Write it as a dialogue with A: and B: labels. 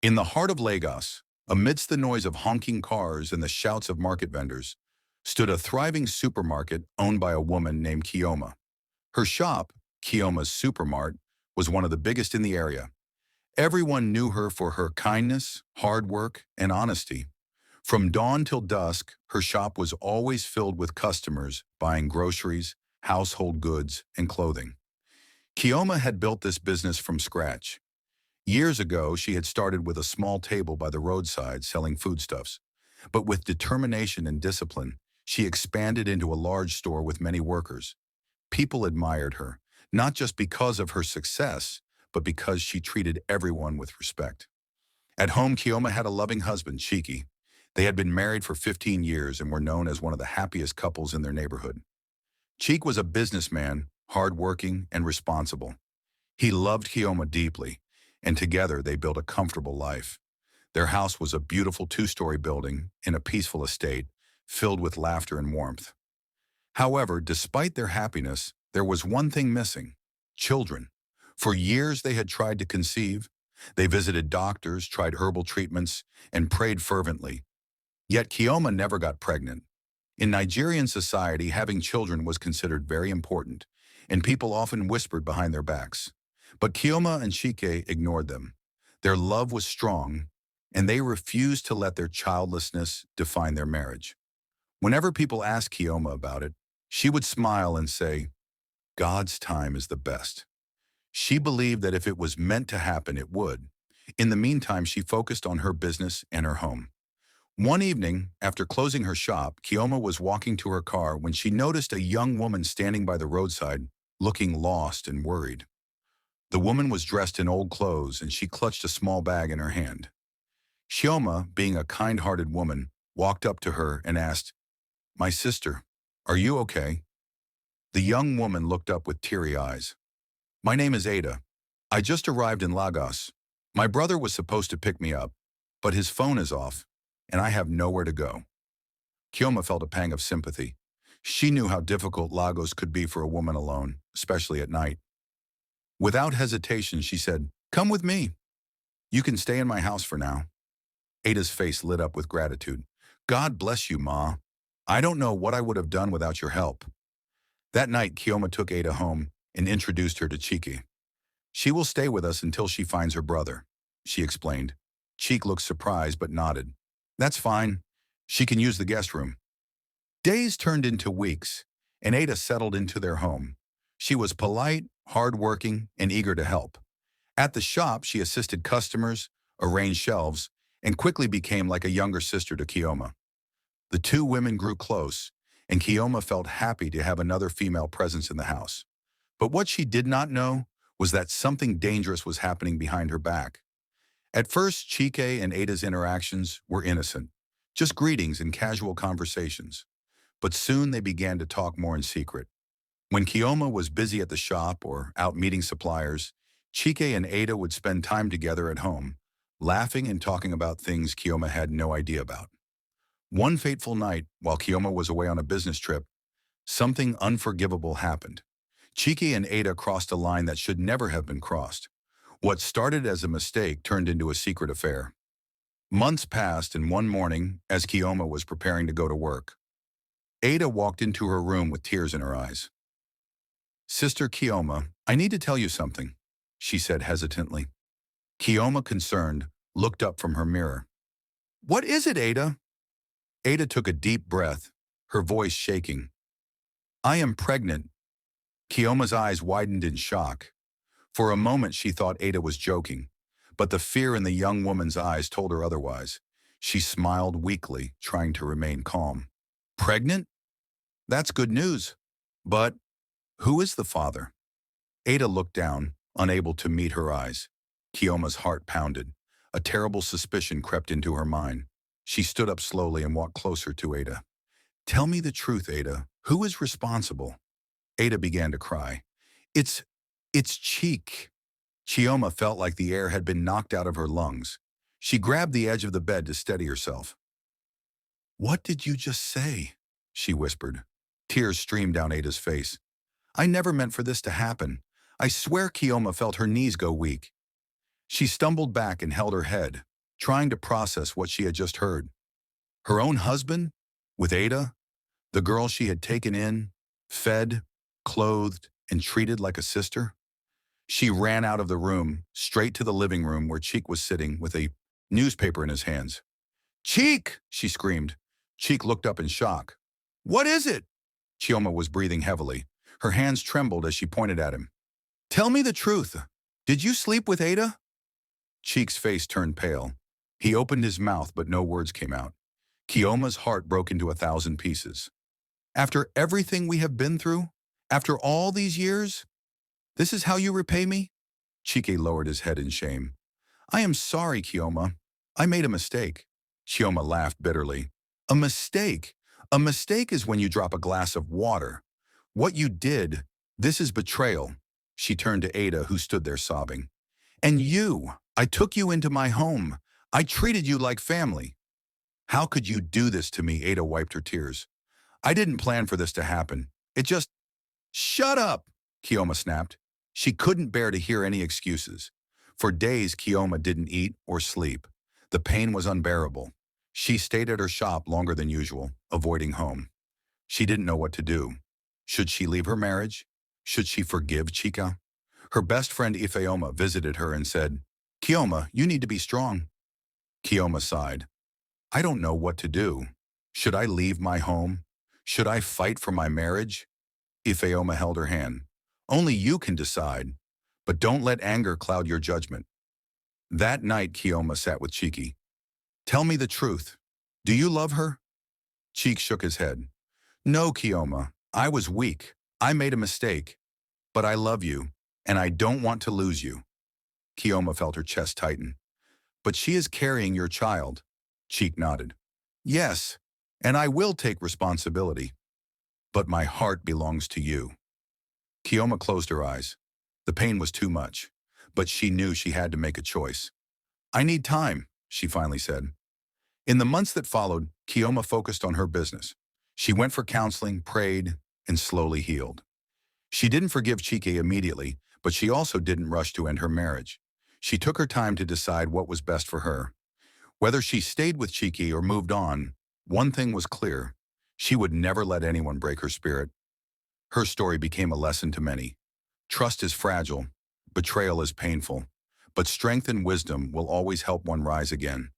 A: In the heart of Lagos, amidst the noise of honking cars and the shouts of market vendors, stood a thriving supermarket owned by a woman named Kioma. Her shop, Kioma's Supermart, was one of the biggest in the area. Everyone knew her for her kindness, hard work, and honesty. From dawn till dusk, her shop was always filled with customers buying groceries, household goods, and clothing. Kioma had built this business from scratch. Years ago, she had started with a small table by the roadside selling foodstuffs. But with determination and discipline, she expanded into a large store with many workers. People admired her, not just because of her success, but because she treated everyone with respect. At home, Kioma had a loving husband, Chiki. They had been married for 15 years and were known as one of the happiest couples in their neighborhood. Cheek was a businessman, hardworking and responsible. He loved Kioma deeply, and together they built a comfortable life. Their house was a beautiful two-story building in a peaceful estate, filled with laughter and warmth. However, despite their happiness, there was one thing missing: children. For years they had tried to conceive. They visited doctors, tried herbal treatments, and prayed fervently. Yet Kioma never got pregnant. In Nigerian society, having children was considered very important, and people often whispered behind their backs. But Kioma and Chike ignored them. Their love was strong, and they refused to let their childlessness define their marriage. Whenever people asked Kioma about it, she would smile and say, "God's time is the best." She believed that if it was meant to happen, it would. In the meantime, she focused on her business and her home. One evening, after closing her shop, Kioma was walking to her car when she noticed a young woman standing by the roadside, looking lost and worried. The woman was dressed in old clothes and she clutched a small bag in her hand. Kioma, being a kind-hearted woman, walked up to her and asked, "My sister, are you okay?" The young woman looked up with teary eyes. "My name is Ada. I just arrived in Lagos. My brother was supposed to pick me up, but his phone is off, and I have nowhere to go." Kioma felt a pang of sympathy. She knew how difficult Lagos could be for a woman alone, especially at night. Without hesitation, she said, "Come with me. You can stay in my house for now." Ada's face lit up with gratitude. "God bless you, Ma. I don't know what I would have done without your help." That night, Kioma took Ada home and introduced her to Chiki. "She will stay with us until she finds her brother," she explained. Cheek looked surprised but nodded. "That's fine. She can use the guest room." Days turned into weeks, and Ada settled into their home. She was polite, hardworking, and eager to help. At the shop, she assisted customers, arranged shelves, and quickly became like a younger sister to Kioma. The two women grew close, and Kioma felt happy to have another female presence in the house. But what she did not know was that something dangerous was happening behind her back. At first, Chike and Ada's interactions were innocent, just greetings and casual conversations. But soon they began to talk more in secret. When Kioma was busy at the shop or out meeting suppliers, Chike and Ada would spend time together at home, laughing and talking about things Kioma had no idea about. One fateful night, while Kioma was away on a business trip, something unforgivable happened. Chike and Ada crossed a line that should never have been crossed. What started as a mistake turned into a secret affair. Months passed, and one morning, as Kioma was preparing to go to work, Ada walked into her room with tears in her eyes. "Sister Kioma, I need to tell you something," she said hesitantly. Kioma, concerned, looked up from her mirror. "What is it, Ada?" Ada took a deep breath, her voice shaking. "I am pregnant." Kioma's eyes widened in shock. For a moment she thought Ada was joking, but the fear in the young woman's eyes told her otherwise. She smiled weakly, trying to remain calm. "Pregnant? That's good news. But who is the father?" Ada looked down, unable to meet her eyes. Kioma's heart pounded. A terrible suspicion crept into her mind. She stood up slowly and walked closer to Ada. "Tell me the truth, Ada. Who is responsible?" Ada began to cry. It's, it's Cheek." Chioma felt like the air had been knocked out of her lungs. She grabbed the edge of the bed to steady herself. "What did you just say?" she whispered. Tears streamed down Ada's face. "I never meant for this to happen. I swear." Kioma felt her knees go weak. She stumbled back and held her head, trying to process what she had just heard. Her own husband? With Ada? The girl she had taken in, fed, clothed, and treated like a sister? She ran out of the room, straight to the living room where Cheek was sitting with a newspaper in his hands. "Cheek!" she screamed. Cheek looked up in shock. "What is it?" Chioma was breathing heavily. Her hands trembled as she pointed at him. "Tell me the truth. Did you sleep with Ada?" Cheek's face turned pale. He opened his mouth, but no words came out. Kioma's heart broke into 1,000 pieces. "After everything we have been through? After all these years? This is how you repay me?" Chike lowered his head in shame. "I am sorry, Kioma. I made a mistake." Chioma laughed bitterly. "A mistake? A mistake is when you drop a glass of water. What you did, this is betrayal." She turned to Ada, who stood there sobbing. "And you, I took you into my home. I treated you like family." "How could you do this to me?" Ada wiped her tears. "I didn't plan for this to happen. It just—" "Shut up!" Kioma snapped. She couldn't bear to hear any excuses. For days, Kioma didn't eat or sleep. The pain was unbearable. She stayed at her shop longer than usual, avoiding home. She didn't know what to do. Should she leave her marriage? Should she forgive Chika? Her best friend Ifeoma visited her and said, "Kioma, you need to be strong." Kioma sighed. "I don't know what to do. Should I leave my home? Should I fight for my marriage?" Ifeoma held her hand. "Only you can decide, but don't let anger cloud your judgment." That night, Kioma sat with Chiki. "Tell me the truth. Do you love her?" Cheek shook his head. "No, Kioma. I was weak. I made a mistake. But I love you, and I don't want to lose you." Kioma felt her chest tighten. "But she is carrying your child." Cheek nodded. "Yes, and I will take responsibility. But my heart belongs to you." Kioma closed her eyes. The pain was too much, but she knew she had to make a choice. "I need time," she finally said. In the months that followed, Kioma focused on her business. She went for counseling, prayed, and slowly healed. She didn't forgive Chike immediately, but she also didn't rush to end her marriage. She took her time to decide what was best for her. Whether she stayed with Chike or moved on, one thing was clear. She would never let anyone break her spirit. Her story became a lesson to many. Trust is fragile, betrayal is painful, but strength and wisdom will always help one rise again.